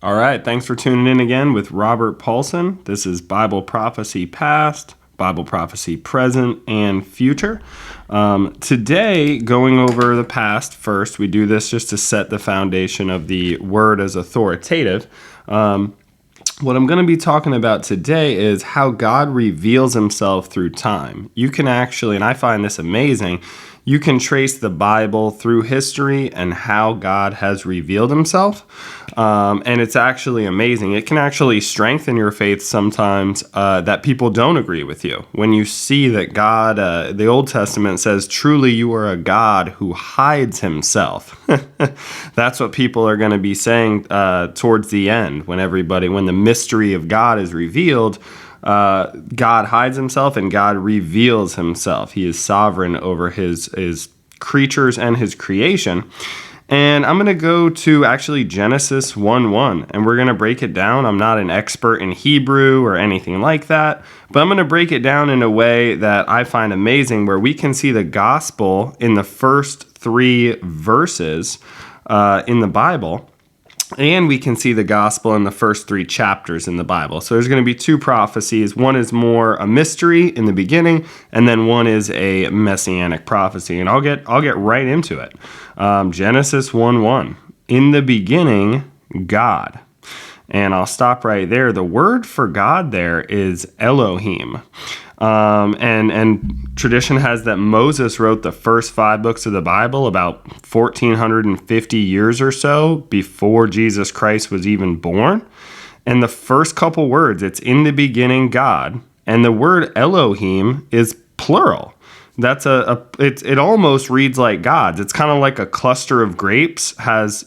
All right, thanks for tuning in again with Robert Paulsen. This is Bible Prophecy Past, Bible Prophecy Present, and Future. Today, going over the past first, we do this just to set the foundation of the word as authoritative. What I'm going to be talking about today is how God reveals himself through time. You can actually, and I find this amazing, you can trace the Bible through history and how God has revealed himself. And it's actually amazing. It can actually strengthen your faith sometimes that people don't agree with you. When you see that God, the Old Testament says, truly you are a God who hides himself. That's what people are going to be saying towards the end when the mystery of God is revealed. God hides himself and God reveals himself. He is sovereign over his creatures and his creation. And I'm going to go to actually Genesis 1:1, and we're going to break it down. I'm not an expert in Hebrew or anything like that, but I'm going to break it down in a way that I find amazing, where we can see the gospel in the first 3 verses in the Bible. And we can see the gospel in the first 3 chapters in the Bible. So there's going to be 2 prophecies. One is more a mystery in the beginning, and then one is a messianic prophecy. And I'll get right into it. Genesis 1:1. In the beginning, God. And I'll stop right there. The word for God there is Elohim. And tradition has that Moses wrote the first 5 books of the Bible about 1450 years or so before Jesus Christ was even born. And the first couple words, it's in the beginning God, and the word Elohim is plural. That's it almost reads like gods. It's kind of like a cluster of grapes has,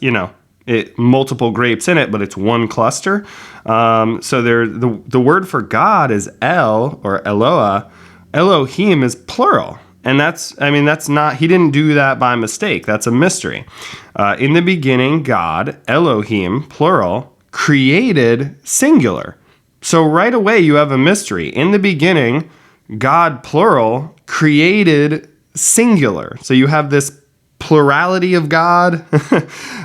multiple grapes in it, but it's one cluster. So the word for God is El or Eloah. Elohim is plural. And that's not, he didn't do that by mistake. That's a mystery. In the beginning, God, Elohim, plural, created singular. So right away you have a mystery. In the beginning, God, plural, created singular. So you have this plurality of God,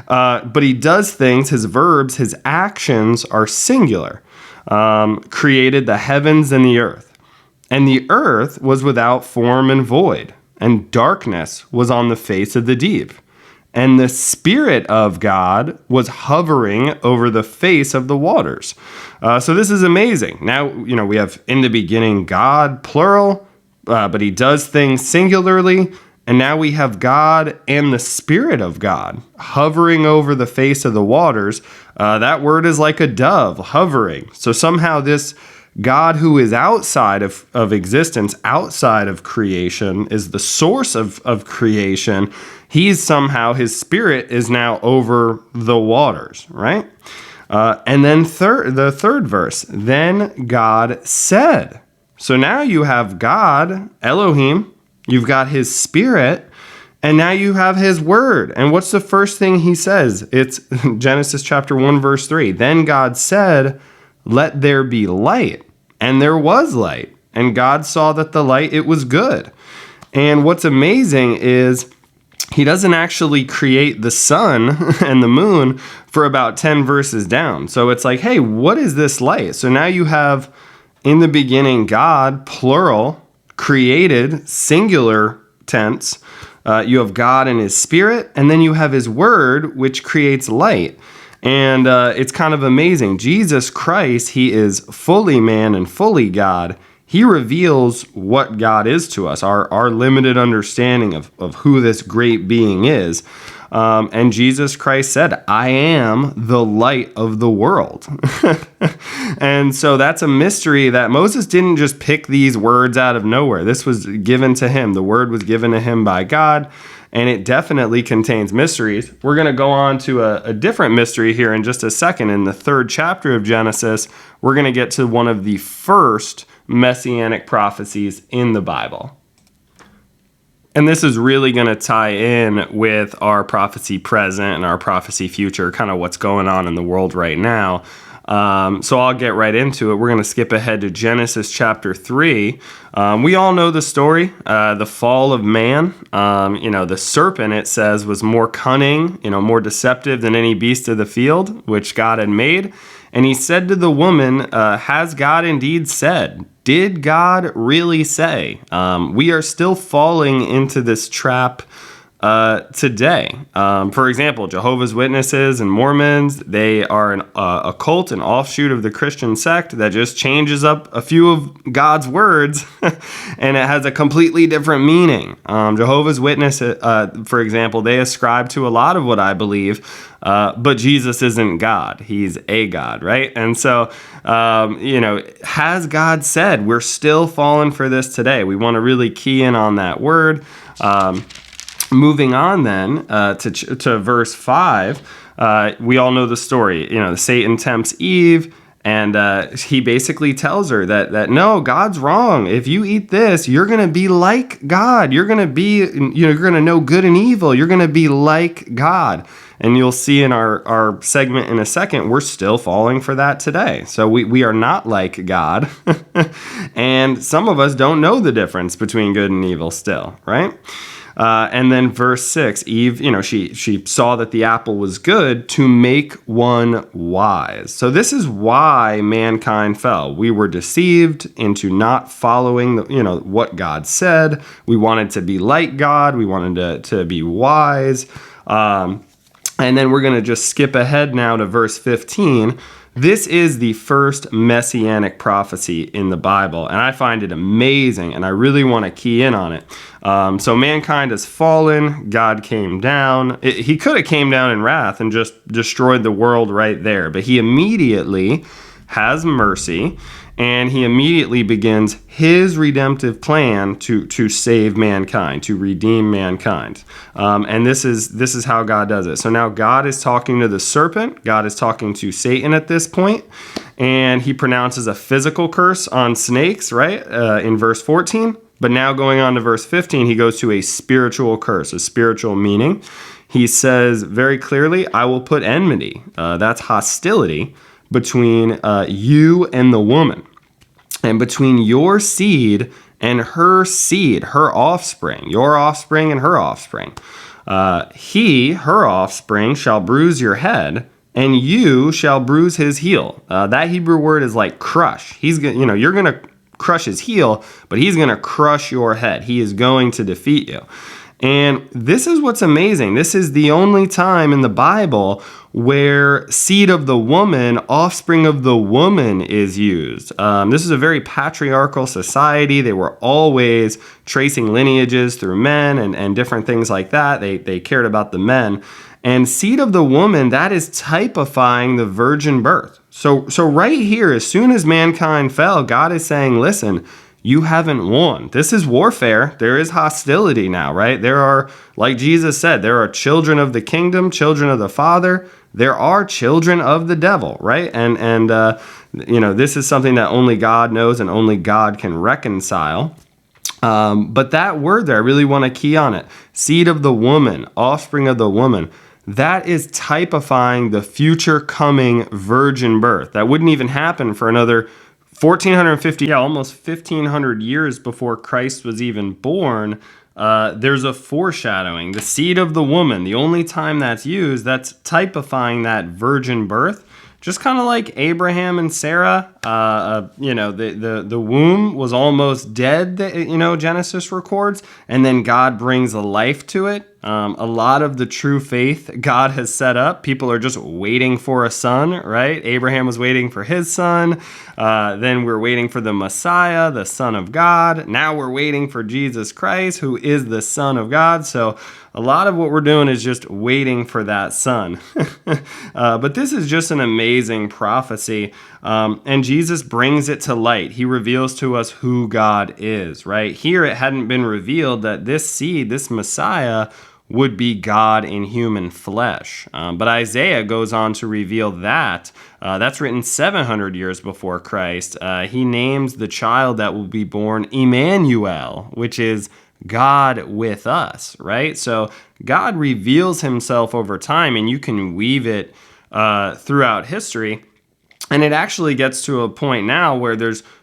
but he does things, his verbs, his actions are singular. Created the heavens and the earth. And the earth was without form and void, and darkness was on the face of the deep. And the Spirit of God was hovering over the face of the waters. So this is amazing. Now, we have in the beginning God, plural, but he does things singularly. And now we have God and the Spirit of God hovering over the face of the waters. That word is like a dove, hovering. So somehow this God who is outside of existence, outside of creation, is the source of creation. His Spirit is now over the waters, right? And then the third verse, then God said. So now you have God, Elohim, you've got his Spirit, and now you have his word. And what's the first thing he says? It's Genesis chapter 1, verse 3. Then God said, let there be light. And there was light. And God saw that the light, it was good. And what's amazing is he doesn't actually create the sun and the moon for about 10 verses down. So it's like, hey, what is this light? So now you have in the beginning God, plural, created, singular tense. You have God and his Spirit, and then you have his word, which creates light. And it's kind of amazing. Jesus Christ, he is fully man and fully God. He reveals what God is to us, our limited understanding of who this great being is. And Jesus Christ said, I am the light of the world. And so that's a mystery that Moses didn't just pick these words out of nowhere. This was given to him. The word was given to him by God, and it definitely contains mysteries. We're going to go on to a different mystery here in just a second. In the 3rd chapter of Genesis, we're going to get to one of the first messianic prophecies in the Bible. And this is really going to tie in with our prophecy present and our prophecy future, kind of what's going on in the world right now. So I'll get right into it. We're going to skip ahead to Genesis chapter 3. We all know the story, the fall of man. The serpent, it says, was more cunning, more deceptive than any beast of the field, which God had made. And he said to the woman, has God indeed said? Did God really say? We are still falling into this trap today. For example, Jehovah's Witnesses and Mormons, they are a cult, an offshoot of the Christian sect that just changes up a few of God's words and it has a completely different meaning. Jehovah's Witnesses, for example, they ascribe to a lot of what I believe, but Jesus isn't God. He's a God, right? And so, has God said? We're still falling for this today. We want to really key in on that word. Moving on then to verse 5, we all know the story. Satan tempts Eve, and he basically tells her that no, God's wrong. If you eat this, you're going to be like God. You're going to you're going to know good and evil. You're going to be like God. And you'll see in our segment in a second, we're still falling for that today. So we are not like God. And some of us don't know the difference between good and evil still, right? And then verse 6, Eve, she saw that the apple was good to make one wise. So this is why mankind fell. We were deceived into not following what God said. We wanted to be like God. We wanted to be wise. And then we're going to just skip ahead now to verse 15. This is the first messianic prophecy in the Bible, and I find it amazing, and I really want to key in on it. So mankind has fallen. God came down. He could have came down in wrath and just destroyed the world right there, but he immediately has mercy, and he immediately begins his redemptive plan to save mankind, to redeem mankind. And this is how God does it. So now God is talking to the serpent. God is talking to Satan at this point, and he pronounces a physical curse on snakes, right, in verse 14. But now going on to verse 15, he goes to a spiritual curse, a spiritual meaning. He says very clearly, I will put enmity, that's hostility, between you and the woman, and between your seed and her seed, her offspring, your offspring and her offspring. Her offspring, shall bruise your head, and you shall bruise his heel. That Hebrew word is like crush. You're going to crush his heel, but he's going to crush your head. He is going to defeat you. And this is what's amazing. This is the only time in the Bible where seed of the woman, offspring of the woman is used. This is a very patriarchal society. They were always tracing lineages through men and different things like that. They cared about the men. And seed of the woman, that is typifying the virgin birth. So right here, as soon as mankind fell, God is saying, listen, you haven't won. This is warfare. There is hostility now, right? There are, like Jesus said, there are children of the kingdom, children of the Father. There are children of the devil, right? And this is something that only God knows and only God can reconcile. But that word there, I really want to key on it. Seed of the woman, offspring of the woman. That is typifying the future coming virgin birth. That wouldn't even happen for another 1,450, almost 1,500 years before Christ was even born. There's a foreshadowing. The seed of the woman, the only time that's used, that's typifying that virgin birth. Just kind of like Abraham and Sarah, the womb was almost dead, Genesis records, and then God brings a life to it. A lot of the true faith God has set up, people are just waiting for a son, right? Abraham was waiting for his son. Then we're waiting for the Messiah, the Son of God. Now we're waiting for Jesus Christ, who is the Son of God. So a lot of what we're doing is just waiting for that son. But this is just an amazing prophecy. And Jesus brings it to light. He reveals to us who God is, right? Here it hadn't been revealed that this seed, this Messiah, would be God in human flesh. But Isaiah goes on to reveal that. That's written 700 years before Christ. He names the child that will be born Emmanuel, which is God with us, right? So God reveals himself over time, and you can weave it throughout history. And it actually gets to a point now where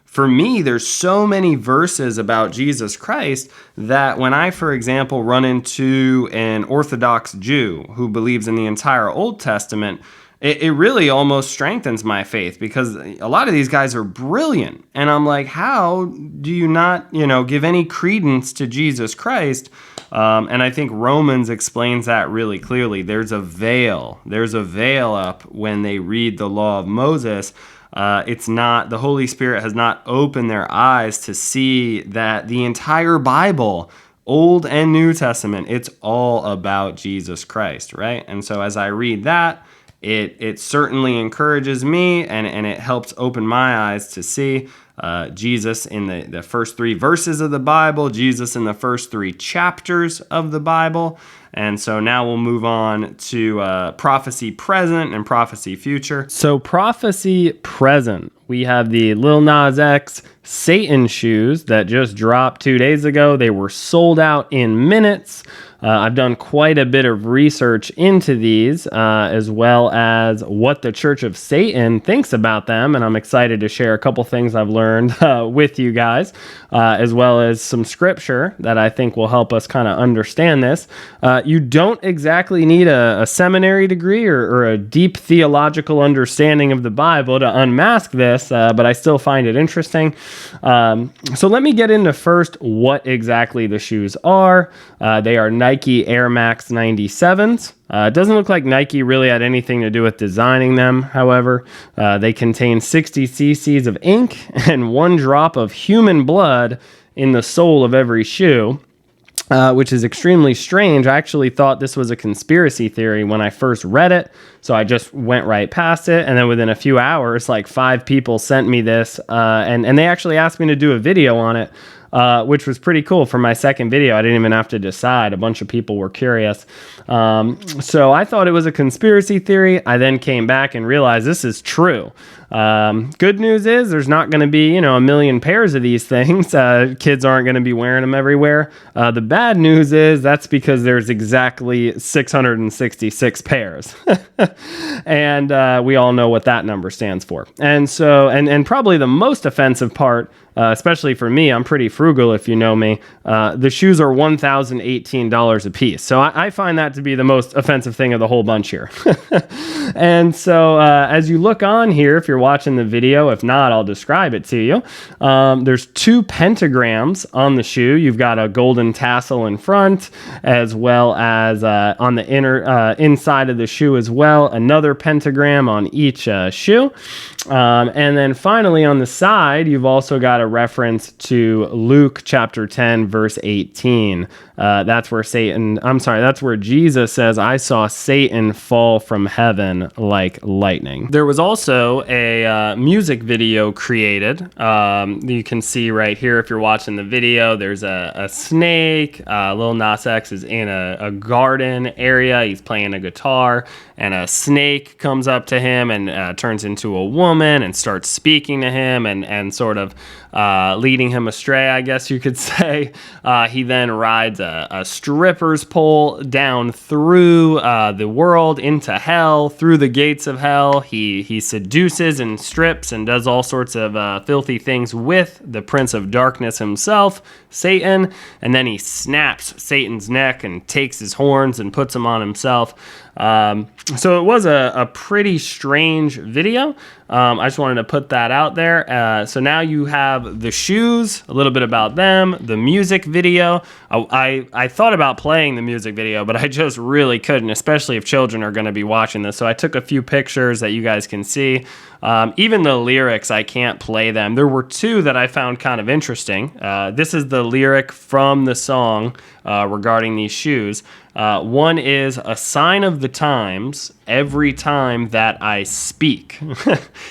for me, there's so many verses about Jesus Christ that when I, for example, run into an Orthodox Jew who believes in the entire Old Testament, it really almost strengthens my faith, because a lot of these guys are brilliant. And I'm like, how do you not, give any credence to Jesus Christ? And I think Romans explains that really clearly. There's a veil up when they read the law of Moses. It's not, the Holy Spirit has not opened their eyes to see that the entire Bible, Old and New Testament, it's all about Jesus Christ, right? And so as I read that, it certainly encourages me, and it helps open my eyes to see Jesus in the first 3 verses of the Bible, Jesus in the first 3 chapters of the Bible. And so now we'll move on to prophecy present and prophecy future. So prophecy present, we have the Lil Nas X Satan shoes that just dropped 2 days ago. They were sold out in minutes. I've done quite a bit of research into these, as well as what the Church of Satan thinks about them, and I'm excited to share a couple things I've learned with you guys, as well as some scripture that I think will help us kind of understand this. You don't exactly need a seminary degree or a deep theological understanding of the Bible to unmask this, but I still find it interesting. So let me get into first what exactly the shoes are. They are Nike Air Max 97s. It doesn't look like Nike really had anything to do with designing them. However, they contain 60 cc's of ink and 1 drop of human blood in the sole of every shoe. Which is extremely strange. I actually thought this was a conspiracy theory when I first read it, so I just went right past it. And then within a few hours, like 5 people sent me this, and they actually asked me to do a video on it, which was pretty cool. For my second video, I didn't even have to decide. A bunch of people were curious. So I thought it was a conspiracy theory. I then came back and realized this is true. Good news is there's not going to be, a million pairs of these things. Kids aren't going to be wearing them everywhere. The bad news is that's because there's exactly 666 pairs. And we all know what that number stands for. And so, and probably the most offensive part, especially for me, I'm pretty frugal if you know me, the shoes are $1,018 a piece. So I find that to be the most offensive thing of the whole bunch here. And so as you look on here, if you're watching the video, if not, I'll describe it to you. There's 2 pentagrams on the shoe. You've got a golden tassel in front, as well as on the inside of the shoe as well, another pentagram on each shoe. And then finally on the side, you've also got a reference to Luke chapter 10, verse 18. That's where Jesus says, "I saw Satan fall from heaven like lightning." There was also a music video created. You can see right here, if you're watching the video, there's a snake. Lil Nas X is in a garden area. He's playing a guitar, and a snake comes up to him and turns into a woman and starts speaking to him and sort of leading him astray, I guess you could say. He then rides a stripper's pole down through the world into hell, through the gates of hell. He seduces and strips and does all sorts of filthy things with the Prince of Darkness himself, Satan, and then he snaps Satan's neck and takes his horns and puts them on himself. So it was a pretty strange video. I just wanted to put that out there. So now you have the shoes, a little bit about them, the music video. I thought about playing the music video, but I just really couldn't, especially if children are going to be watching this. So I took a few pictures that you guys can see. Even the lyrics, I can't play them. There were 2 that I found kind of interesting. This is the lyric from the song regarding these shoes. One is a sign of the times every time that I speak.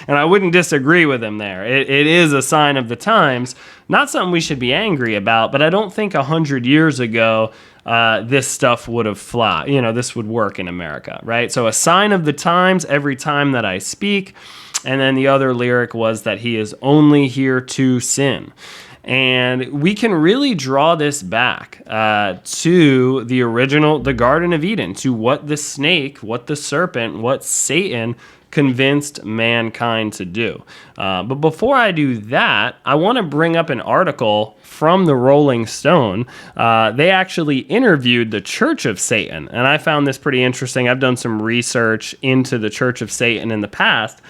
And I wouldn't disagree with him there. It is a sign of the times. Not something we should be angry about, but I don't think 100 years ago this stuff would have fly. This would work in America, right? So a sign of the times every time that I speak. And then the other lyric was that he is only here to sin. And we can really draw this back to the original, the Garden of Eden, to what the snake, what the serpent, what Satan convinced mankind to do. But before I do that, I want to bring up an article from the Rolling Stone. They actually interviewed the Church of Satan, and I found this pretty interesting. I've done some research into the Church of Satan in the past,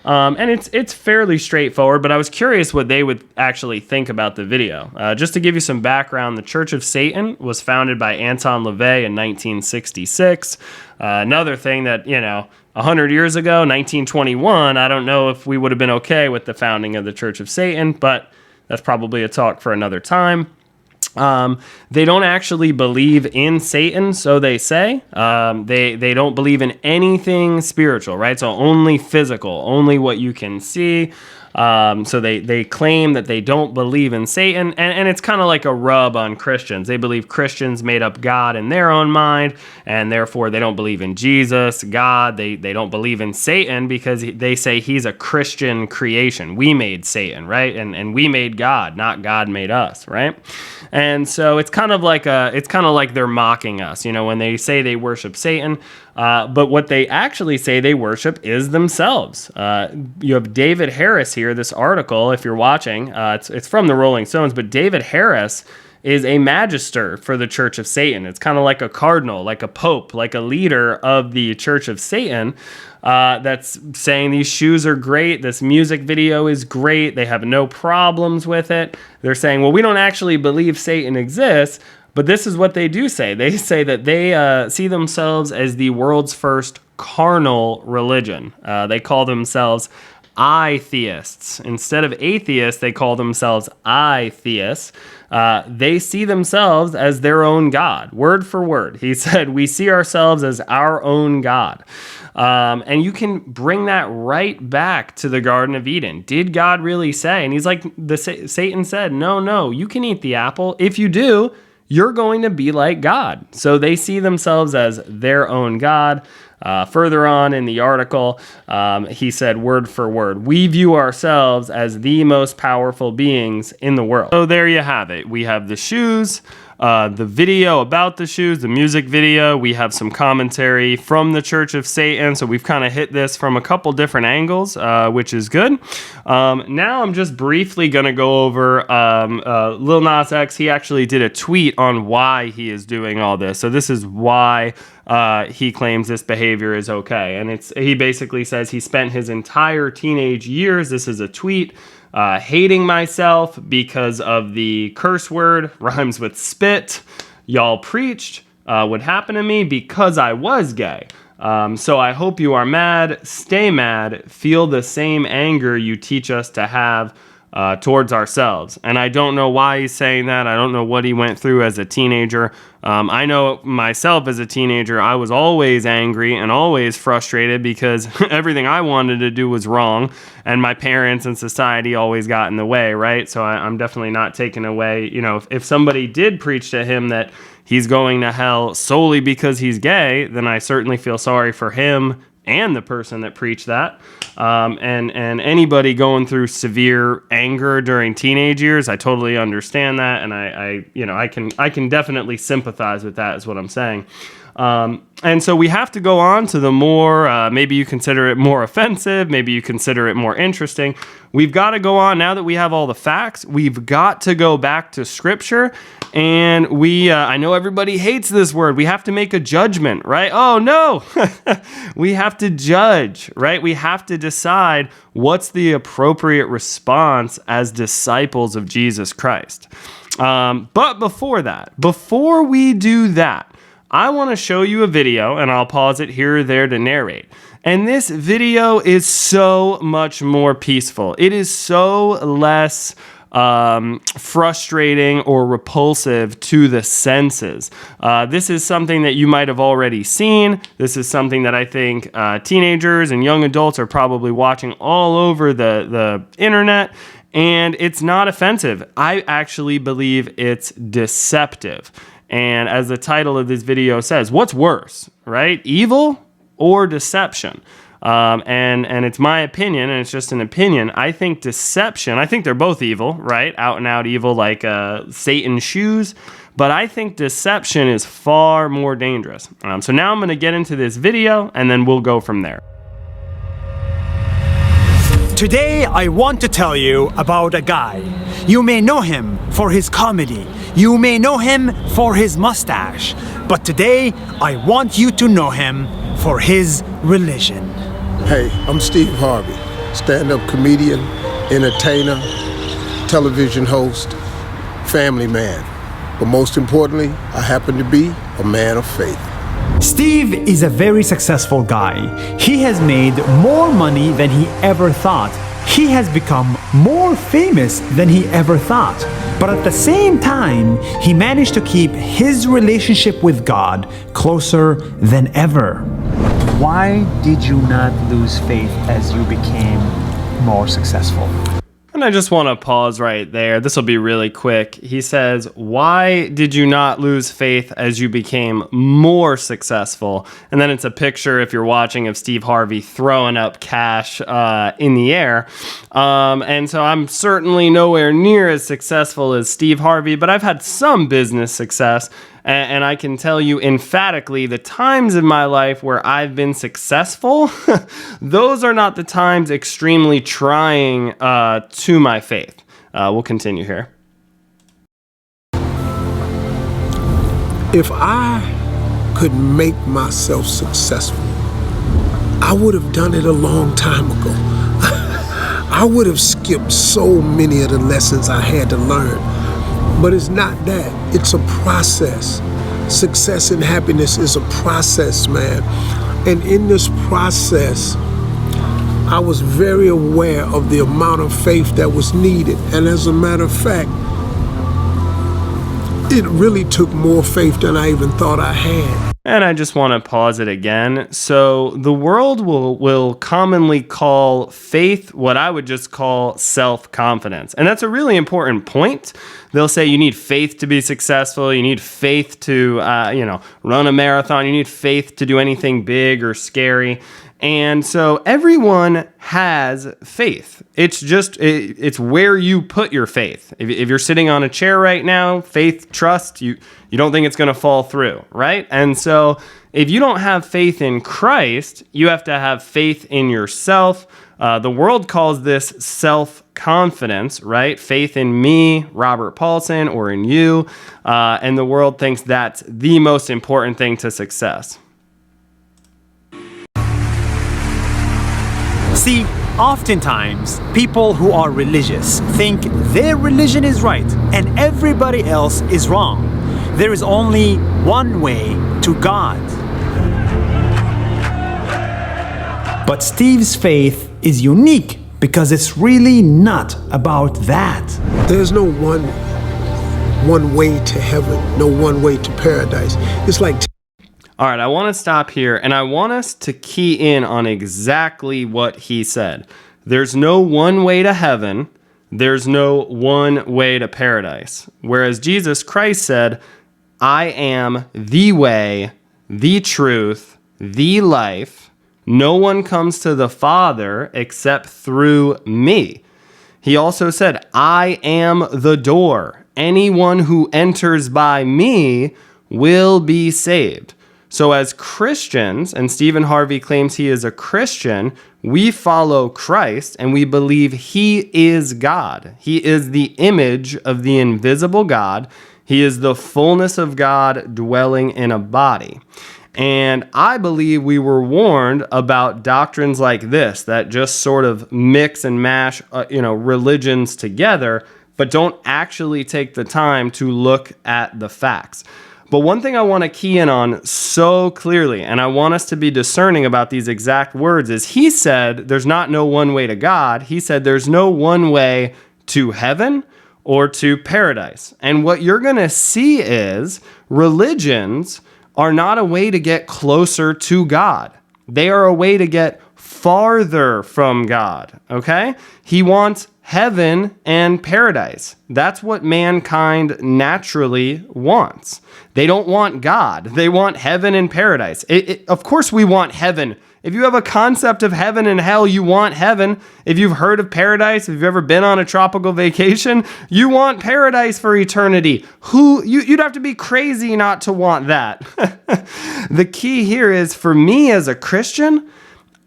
and it's fairly straightforward, but I was curious what they would actually think about the video. Just to give you some background, the Church of Satan was founded by Anton LaVey in 1966. Another thing that, 100 years ago, 1921, I don't know if we would have been okay with the founding of the Church of Satan, but that's probably a talk for another time. They don't actually believe in Satan, so they say. They don't believe in anything spiritual, right? So only physical, only what you can see. So they claim that they don't believe in Satan, and it's kind of like a rub on Christians. They believe Christians made up God in their own mind, and therefore they don't believe in Jesus, God. They don't believe in Satan because they say he's a Christian creation. We made Satan, right? And we made God, not God made us, right? And so it's kind of like they're mocking us, when they say they worship Satan. But what they actually say they worship is themselves. You have David Harris here, this article, if you're watching, it's from the Rolling Stones, but David Harris is a magister for the Church of Satan. It's kind of like a cardinal, like a pope, like a leader of the Church of Satan, that's saying these shoes are great, this music video is great, they have no problems with it. They're saying, well, we don't actually believe Satan exists, but this is what they do say. They say that they see themselves as the world's first carnal religion. They call themselves I-theists. Instead of atheists, they call themselves I-theists. They see themselves as their own God, word for word. He said, we see ourselves as our own God. And you can bring that right back to the Garden of Eden. Did God really say? And he's like, Satan said, no, you can eat the apple. If you do, you're going to be like God. So they see themselves as their own God. Further on in the article, he said word for word, we view ourselves as the most powerful beings in the world. So there you have it. We have the shoes, the video about the shoes, the music video. We have some commentary from the Church of Satan. So we've kind of hit this from a couple different angles, which is good. Now I'm just briefly going to go over Lil Nas X. He actually did a tweet on why he is doing all this. So this is why he claims this behavior is okay. And he basically says he spent his entire teenage years, this is a tweet, hating myself because of the curse word, rhymes with spit, y'all preached would happen to me because I was gay. So I hope you are mad, stay mad, feel the same anger you teach us to have towards ourselves. And I don't know why he's saying that. I don't know what he went through as a teenager. I know myself as a teenager, I was always angry and always frustrated because everything I wanted to do was wrong, and my parents and society always got in the way, right? So I'm definitely not taking away, if somebody did preach to him that he's going to hell solely because he's gay, then I certainly feel sorry for him and the person that preached that. And anybody going through severe anger during teenage years, I totally understand that, and I can definitely sympathize with that, is what I'm saying. And so we have to go on to the more, maybe you consider it more offensive, maybe you consider it more interesting. We've got to go on, now that we have all the facts, we've got to go back to Scripture, and I know everybody hates this word, we have to make a judgment, right? Oh no, we have to judge, right? We have to decide what's the appropriate response as disciples of Jesus Christ. But before we do that, I want to show you a video, and I'll pause it here or there to narrate. And this video is so much more peaceful. It is so less frustrating or repulsive to the senses. This is something that you might have already seen. This is something that I think teenagers and young adults are probably watching all over the internet, and it's not offensive. I actually believe it's deceptive. And as the title of this video says, what's worse, right? Evil or deception? And it's my opinion, and it's just an opinion. I think deception, I think they're both evil, right? Out and out evil, like Satan's shoes. But I think deception is far more dangerous. So now I'm going to get into this video, and then we'll go from there. Today, I want to tell you about a guy. You may know him for his comedy. You may know him for his mustache. But today, I want you to know him for his religion. Hey, I'm Steve Harvey, stand-up comedian, entertainer, television host, family man. But most importantly, I happen to be a man of faith. Steve is a very successful guy. He has made more money than he ever thought. He has become more famous than he ever thought. But at the same time, he managed to keep his relationship with God closer than ever. Why did you not lose faith as you became more successful? And I just want to pause right there. This will be really quick. He says, why did you not lose faith as you became more successful? And then it's a picture, if you're watching, of Steve Harvey throwing up cash in the air. And so I'm certainly nowhere near as successful as Steve Harvey, but I've had some business success. And I can tell you emphatically, the times in my life where I've been successful, those are not the times extremely trying to my faith. We'll continue here. If I could make myself successful, I would have done it a long time ago. I would have skipped so many of the lessons I had to learn. But it's not that. It's a process. Success and happiness is a process, man. And in this process, I was very aware of the amount of faith that was needed. And as a matter of fact, it really took more faith than I even thought I had. And I just want to pause it again. So the world will commonly call faith what I would just call self-confidence. And that's a really important point. They'll say you need faith to be successful. You need faith to, run a marathon. You need faith to do anything big or scary. And so everyone has faith. It's just, it's where you put your faith. If you're sitting on a chair right now, faith, trust, you don't think it's going to fall through, right? And so if you don't have faith in Christ, you have to have faith in yourself. The world calls this self-confidence, right? Faith in me, Robert Paulsen, or in you. And the world thinks that's the most important thing to success. See, oftentimes, people who are religious think their religion is right and everybody else is wrong. There is only one way to God. But Steve's faith is unique because it's really not about that. There's no one way to heaven, no one way to paradise. It's like... All right, I want to stop here, and I want us to key in on exactly what he said. There's no one way to heaven. There's no one way to paradise. Whereas Jesus Christ said, I am the way, the truth, the life. No one comes to the Father except through me. He also said, I am the door. Anyone who enters by me will be saved. So as Christians, and Stephen Harvey claims he is a Christian, we follow Christ and we believe he is God. He is the image of the invisible God. He is the fullness of God dwelling in a body. And I believe we were warned about doctrines like this that just sort of mix and mash, religions together, but don't actually take the time to look at the facts. But one thing I want to key in on so clearly, and I want us to be discerning about these exact words, is he said there's not no one way to God. He said there's no one way to heaven or to paradise. And what you're going to see is religions are not a way to get closer to God. They are a way to get farther from God, okay? He wants heaven and paradise. That's what mankind naturally wants. They don't want God. They want heaven and paradise. Of course we want heaven. If you have a concept of heaven and hell, you want heaven. If you've heard of paradise, if you've ever been on a tropical vacation, you want paradise for eternity. You'd have to be crazy not to want that. The key here is, for me as a Christian,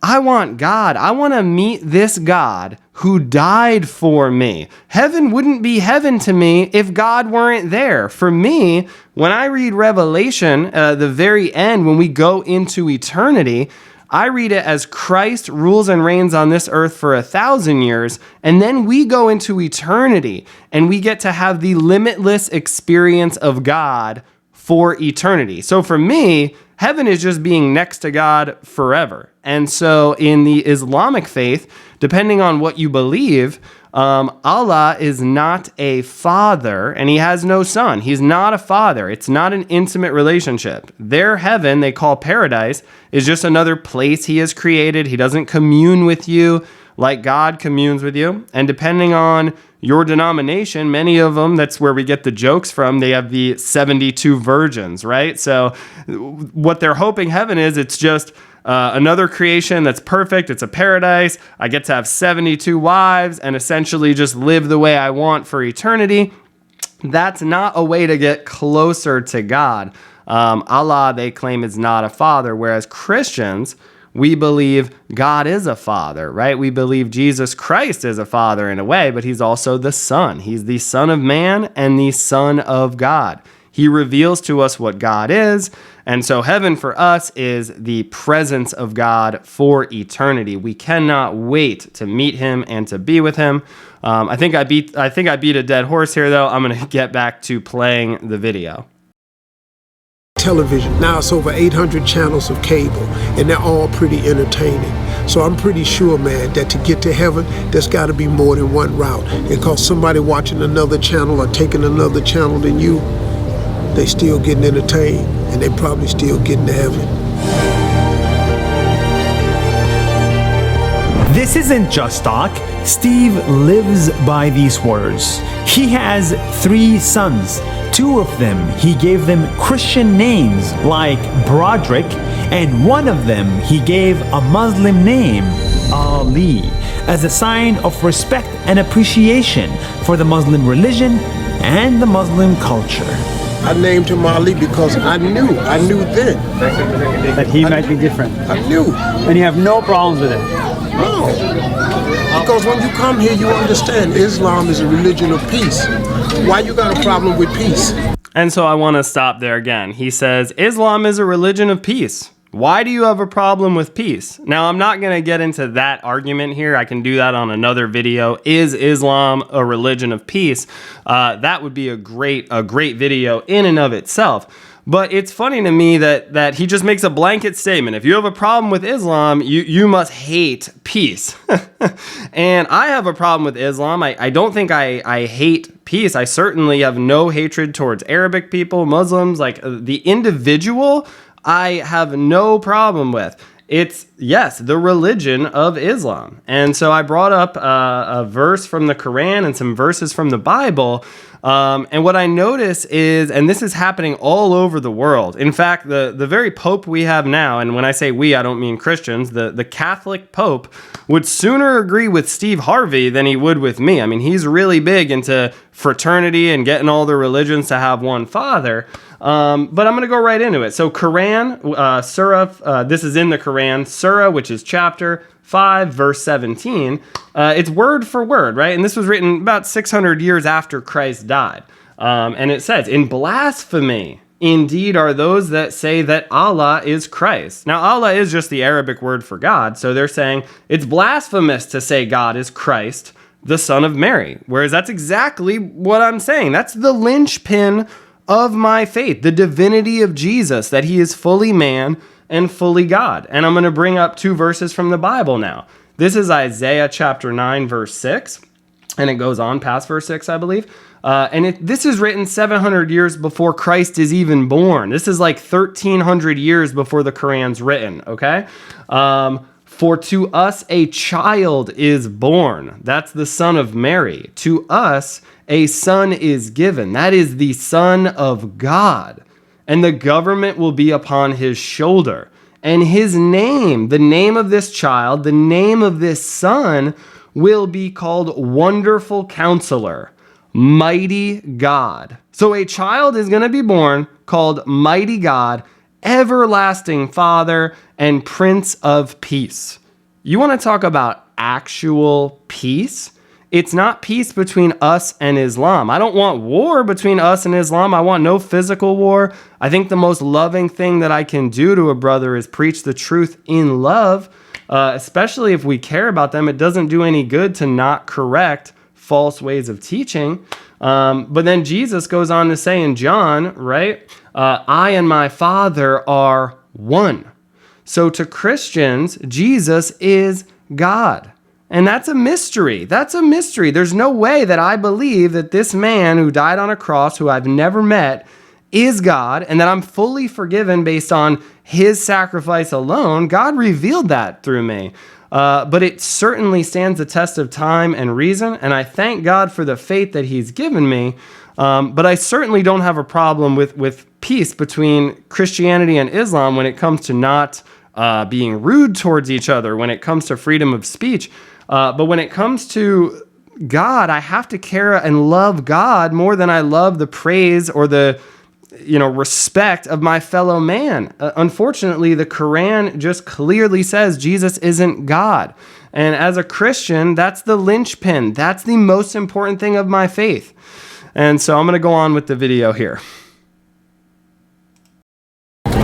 I want God. I want to meet this God who died for me. Heaven wouldn't be heaven to me if God weren't there. For me, when I read Revelation, the very end, when we go into eternity, I read it as Christ rules and reigns on this earth for 1,000 years, and then we go into eternity, and we get to have the limitless experience of God for eternity. So for me, heaven is just being next to God forever. And so in the Islamic faith, depending on what you believe, Allah is not a father and he has no son. He's not a father. It's not an intimate relationship. Their heaven, they call paradise, is just another place he has created. He doesn't commune with you like God communes with you. And depending on your denomination, many of them, that's where we get the jokes from, they have the 72 virgins, right? So what they're hoping heaven is, it's just another creation that's perfect. It's a paradise. I get to have 72 wives and essentially just live the way I want for eternity. That's not a way to get closer to God. Allah, they claim, is not a father, whereas Christians, we believe God is a father, right? We believe Jesus Christ is a father in a way, but he's also the son. He's the Son of Man and the Son of God. He reveals to us what God is. And so heaven for us is the presence of God for eternity. We cannot wait to meet him and to be with him. I think I beat a dead horse here, though. I'm going to get back to playing the video. Television. Now it's over 800 channels of cable, and they're all pretty entertaining. So I'm pretty sure, man, that to get to heaven, there's got to be more than one route. And because somebody watching another channel or taking another channel than you, they still getting entertained, and they probably still getting to heaven. This isn't just talk. Steve lives by these words. He has 3 sons. 2 of them, he gave them Christian names like Broderick, and one of them he gave a Muslim name, Ali, as a sign of respect and appreciation for the Muslim religion and the Muslim culture. I named him Ali because I knew then. That he might be different. I knew. And you have no problems with it? No. Because when you come here, you understand Islam is a religion of peace. Why you got a problem with peace? And so I want to stop there again. He says, Islam is a religion of peace. Why do you have a problem with peace? Now, I'm not going to get into that argument here. I can do that on another video. Is Islam a religion of peace? That would be a great video in and of itself. But it's funny to me that he just makes a blanket statement. If you have a problem with Islam, you must hate peace. And I have a problem with Islam. I don't think I hate peace. I certainly have no hatred towards Arabic people, Muslims, like the individual, I have no problem with. It's, yes, the religion of Islam. And so I brought up a verse from the Quran and some verses from the Bible. And what I notice is, and this is happening all over the world. In fact, the very Pope we have now, and when I say we, I don't mean Christians, the Catholic Pope would sooner agree with Steve Harvey than he would with me. I mean, he's really big into fraternity and getting all the religions to have one father. But I'm going to go right into it. So Quran, Surah, this is in the Quran, Surah, which is chapter 5, verse 17. It's word for word, right? And this was written about 600 years after Christ died. And it says, in blasphemy, indeed are those that say that Allah is Christ. Now, Allah is just the Arabic word for God. So they're saying it's blasphemous to say God is Christ, the Son of Mary. Whereas that's exactly what I'm saying. That's the linchpin of my faith, the divinity of Jesus, that he is fully man and fully God. And I'm going to bring up 2 verses from the Bible now. This is Isaiah chapter 9, verse 6, and it goes on past verse 6, I believe. This is written 700 years before Christ is even born. This is like 1,300 years before the Quran's written, okay? For to us a child is born. That's the Son of Mary. To us a son is given. That is the Son of God. And the government will be upon his shoulder. And his name, the name of this child, the name of this son, will be called Wonderful Counselor, Mighty God. So a child is going to be born called Mighty God, Everlasting Father, and Prince of Peace. You want to talk about actual peace? It's not peace between us and Islam. I don't want war between us and Islam. I want no physical war. I think the most loving thing that I can do to a brother is preach the truth in love, especially if we care about them. It doesn't do any good to not correct false ways of teaching. But then Jesus goes on to say in John, right? I and my Father are one. So to Christians, Jesus is God. And that's a mystery. That's a mystery. There's no way that I believe that this man who died on a cross, who I've never met, is God, and that I'm fully forgiven based on his sacrifice alone. God revealed that through me. But it certainly stands the test of time and reason, and I thank God for the faith that he's given me. But I certainly don't have a problem with peace between Christianity and Islam when it comes to not being rude towards each other, when it comes to freedom of speech. But when it comes to God, I have to care and love God more than I love the praise or the respect of my fellow man. Unfortunately, the Quran just clearly says Jesus isn't God. And as a Christian, that's the linchpin. That's the most important thing of my faith. And so I'm going to go on with the video here.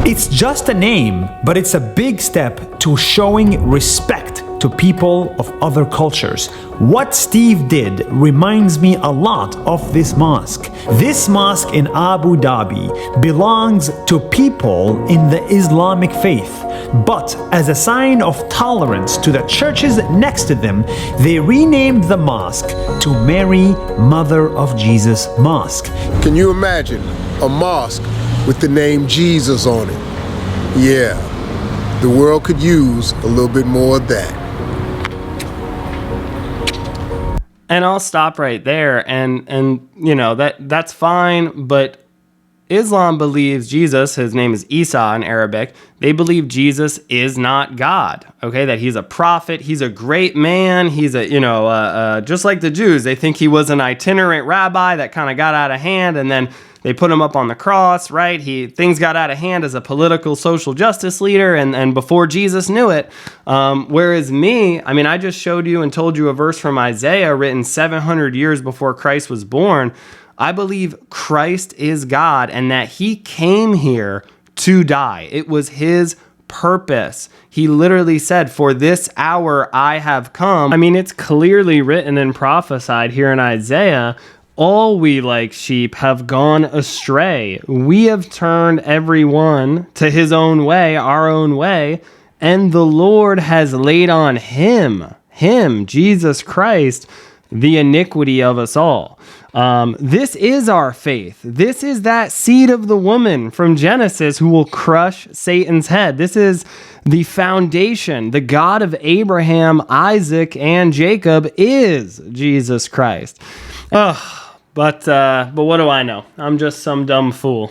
It's just a name, but it's a big step to showing respect to people of other cultures. What Steve did reminds me a lot of this mosque. This mosque in Abu Dhabi belongs to people in the Islamic faith, but as a sign of tolerance to the churches next to them, they renamed the mosque to Mary, Mother of Jesus Mosque. Can you imagine a mosque with the name Jesus on it? Yeah, the world could use a little bit more of that. And I'll stop right there. And that's fine, but Islam believes Jesus, his name is Isa in Arabic, they believe Jesus is not God, okay? That he's a prophet, he's a great man, he's just like the Jews, they think he was an itinerant rabbi that kind of got out of hand, and then they put him up on the cross, right? Things got out of hand as a political social justice leader, and before Jesus knew it. Whereas me, I just showed you and told you a verse from Isaiah written 700 years before Christ was born. I believe Christ is God and that he came here to die. It was his purpose. He literally said, "For this hour I have come." It's clearly written and prophesied here in Isaiah. All we like sheep have gone astray. We have turned everyone to his own way, our own way, and the Lord has laid on him, Jesus Christ, the iniquity of us all. This is our faith. This is that seed of the woman from Genesis who will crush Satan's head. This is the foundation. The God of Abraham, Isaac, and Jacob is Jesus Christ. But what do I know? I'm just some dumb fool.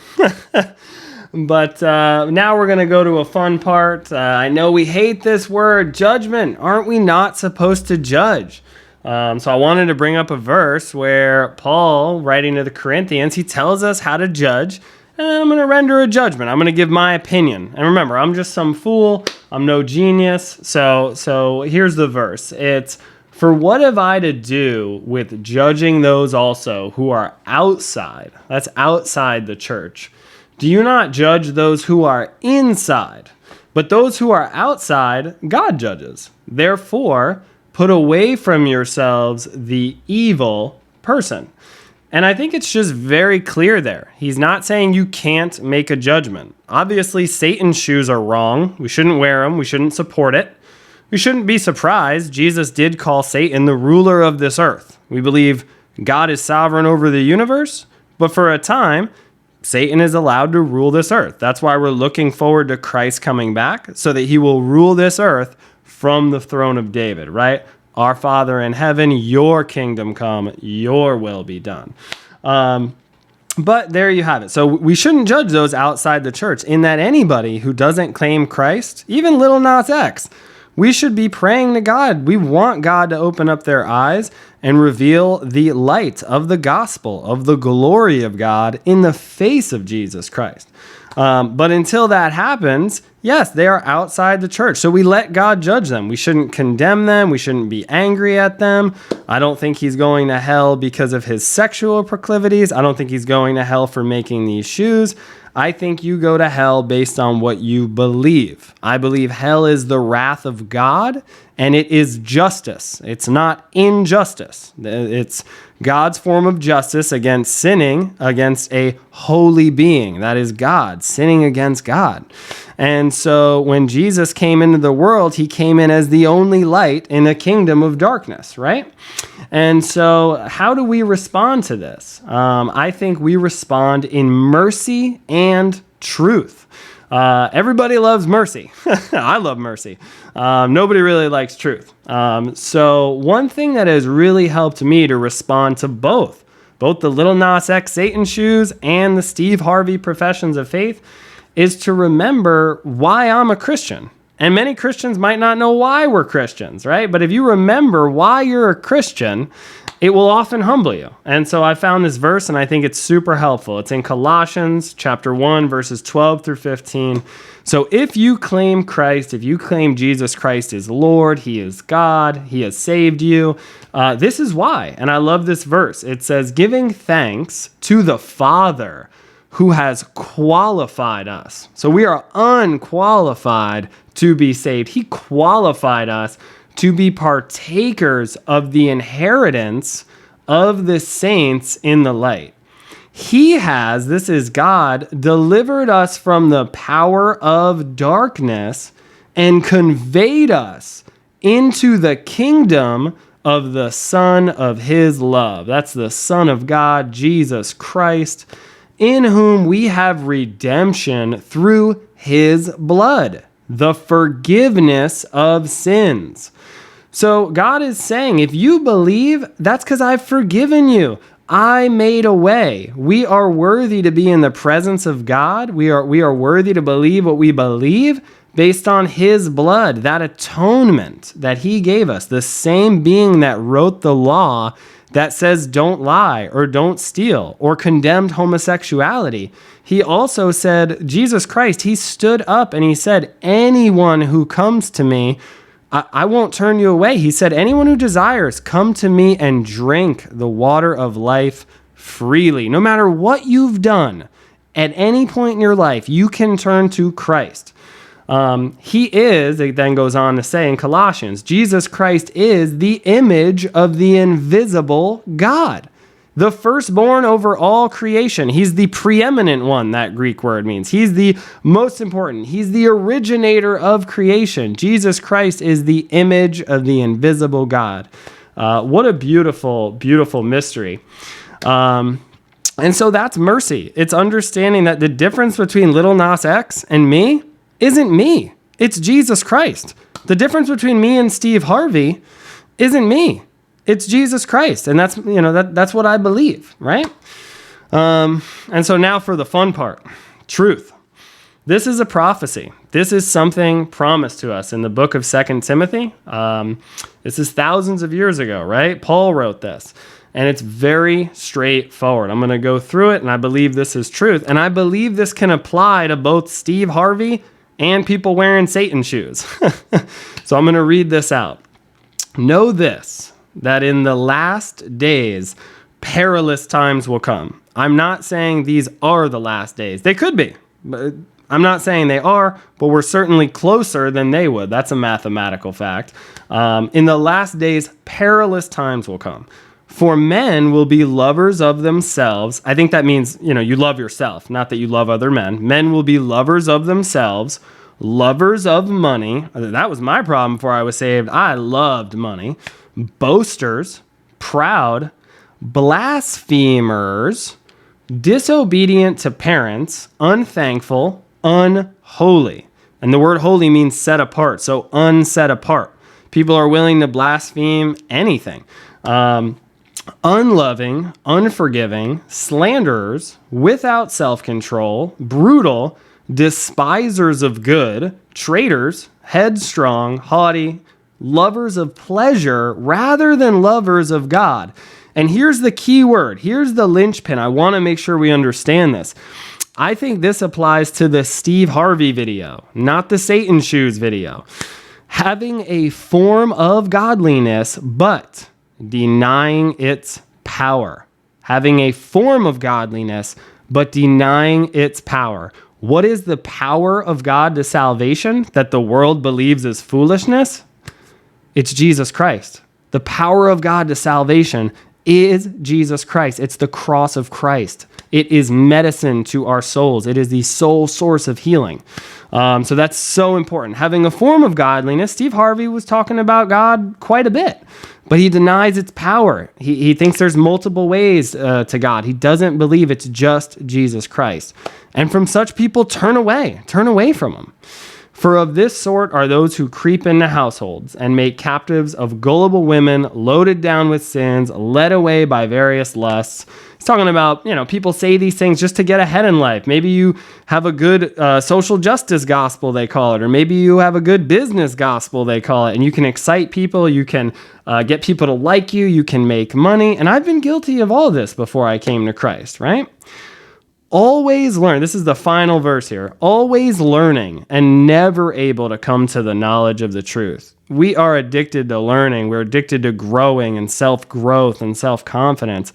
But now we're going to go to a fun part. I know we hate this word, judgment. Aren't we not supposed to judge? So I wanted to bring up a verse where Paul, writing to the Corinthians, he tells us how to judge. And I'm going to render a judgment. I'm going to give my opinion. And remember, I'm just some fool. I'm no genius. So here's the verse. It's, "For what have I to do with judging those also who are outside?" That's outside the church. "Do you not judge those who are inside? But those who are outside, God judges. Therefore, put away from yourselves the evil person." And I think it's just very clear there. He's not saying you can't make a judgment. Obviously, Satan's shoes are wrong. We shouldn't wear them. We shouldn't support it. We shouldn't be surprised. Jesus did call Satan the ruler of this earth. We believe God is sovereign over the universe, but for a time, Satan is allowed to rule this earth. That's why we're looking forward to Christ coming back, so that he will rule this earth from the throne of David, right? Our Father in heaven, your kingdom come, your will be done. But there you have it. So we shouldn't judge those outside the church, in that anybody who doesn't claim Christ, even Lil Nas X, we should be praying to God. We want God to open up their eyes and reveal the light of the gospel, of the glory of God in the face of Jesus Christ. But until that happens, yes, they are outside the church. So we let God judge them. We shouldn't condemn them. We shouldn't be angry at them. I don't think he's going to hell because of his sexual proclivities. I don't think he's going to hell for making these shoes. I think you go to hell based on what you believe. I believe hell is the wrath of God, and it is justice. It's not injustice. It's God's form of justice against sinning against a holy being. That is God, sinning against God. And so when Jesus came into the world, he came in as the only light in a kingdom of darkness, right? And so how do we respond to this? I think we respond in mercy and truth. Everybody loves mercy. I love mercy. Nobody really likes truth. So one thing that has really helped me to respond to both the Lil Nas X Satan shoes and the Steve Harvey professions of faith, is to remember why I'm a Christian. And many Christians might not know why we're Christians, right? But if you remember why you're a Christian, it will often humble you. And so I found this verse, and I think it's super helpful. It's in Colossians chapter 1, verses 12 through 15. So if you claim Christ, if you claim Jesus Christ is Lord, he is God, he has saved you, this is why. And I love this verse. It says, giving thanks to the Father who has qualified us. So we are unqualified to be saved. He qualified us to be partakers of the inheritance of the saints in the light. He has, this is God, delivered us from the power of darkness and conveyed us into the kingdom of the Son of his love. That's the Son of God, Jesus Christ, in whom we have redemption through his blood, the forgiveness of sins. So God is saying, if you believe, that's because I've forgiven you. I made a way. We are worthy to be in the presence of God. We are worthy to believe what we believe based on his blood, that atonement that he gave us, the same being that wrote the law that says don't lie or don't steal or condemned homosexuality. He also said, Jesus Christ, he stood up and he said, anyone who comes to me, I won't turn you away. He said, anyone who desires, come to me and drink the water of life freely. No matter what you've done, at any point in your life, you can turn to Christ. He is, it then goes on to say in Colossians, Jesus Christ is the image of the invisible God, the firstborn over all creation. He's the preeminent one, that Greek word means. He's the most important. He's the originator of creation. Jesus Christ is the image of the invisible God. What a beautiful, beautiful mystery. And so that's mercy. It's understanding that the difference between Lil Nas X and me isn't me. It's Jesus Christ. The difference between me and Steve Harvey isn't me. It's Jesus Christ. And that's, that's what I believe, right? And so now for the fun part, truth. This is a prophecy. This is something promised to us in the book of 2 Timothy. This is thousands of years ago, right? Paul wrote this. And it's very straightforward. I'm going to go through it, and I believe this is truth. And I believe this can apply to both Steve Harvey and people wearing Satan shoes. So I'm going to read this out. Know this, that in the last days, perilous times will come. I'm not saying these are the last days. They could be. But I'm not saying they are, but we're certainly closer than they would. That's a mathematical fact. In the last days, perilous times will come. For men will be lovers of themselves. I think that means, you love yourself, not that you love other men. Men will be lovers of themselves, lovers of money. That was my problem before I was saved. I loved money. Boasters, proud, blasphemers, disobedient to parents, unthankful, unholy. And the word holy means set apart, so unset apart. People are willing to blaspheme anything. Unloving, unforgiving, slanderers, without self-control, brutal, despisers of good, traitors, headstrong, haughty, lovers of pleasure rather than lovers of God. And here's the key word. Here's the linchpin. I want to make sure we understand this. I think this applies to the Steve Harvey video, not the Satan shoes video. Having a form of godliness, but denying its power. Having a form of godliness, but denying its power. What is the power of God to salvation that the world believes is foolishness? It's Jesus Christ. The power of God to salvation is Jesus Christ. It's the cross of Christ. It is medicine to our souls. It is the sole source of healing. So that's so important. Having a form of godliness, Steve Harvey was talking about God quite a bit, but he denies its power. He thinks there's multiple ways to God. He doesn't believe it's just Jesus Christ. And from such people, turn away from him. For of this sort are those who creep into households and make captives of gullible women, loaded down with sins, led away by various lusts. He's talking about, people say these things just to get ahead in life. Maybe you have a good social justice gospel, they call it, or maybe you have a good business gospel, they call it, and you can excite people, you can get people to like you, you can make money. And I've been guilty of all this before I came to Christ, right? Always learn. This is the final verse here. Always learning and never able to come to the knowledge of the truth. We are addicted to learning. We're addicted to growing and self-growth and self-confidence.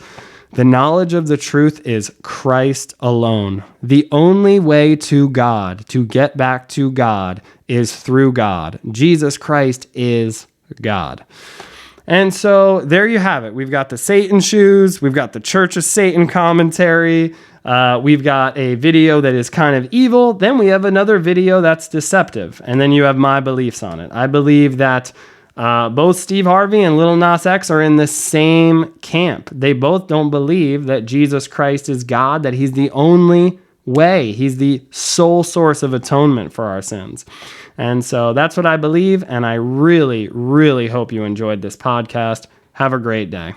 The knowledge of the truth is Christ alone. The only way to God, to get back to God, is through God. Jesus Christ is God. And so there you have it. We've got the Satan shoes. We've got the Church of Satan commentary. We've got a video that is kind of evil. Then we have another video that's deceptive. And then you have my beliefs on it. I believe that both Steve Harvey and Lil Nas X are in the same camp. They both don't believe that Jesus Christ is God, that he's the only way. He's the sole source of atonement for our sins. And so that's what I believe. And I really, really hope you enjoyed this podcast. Have a great day.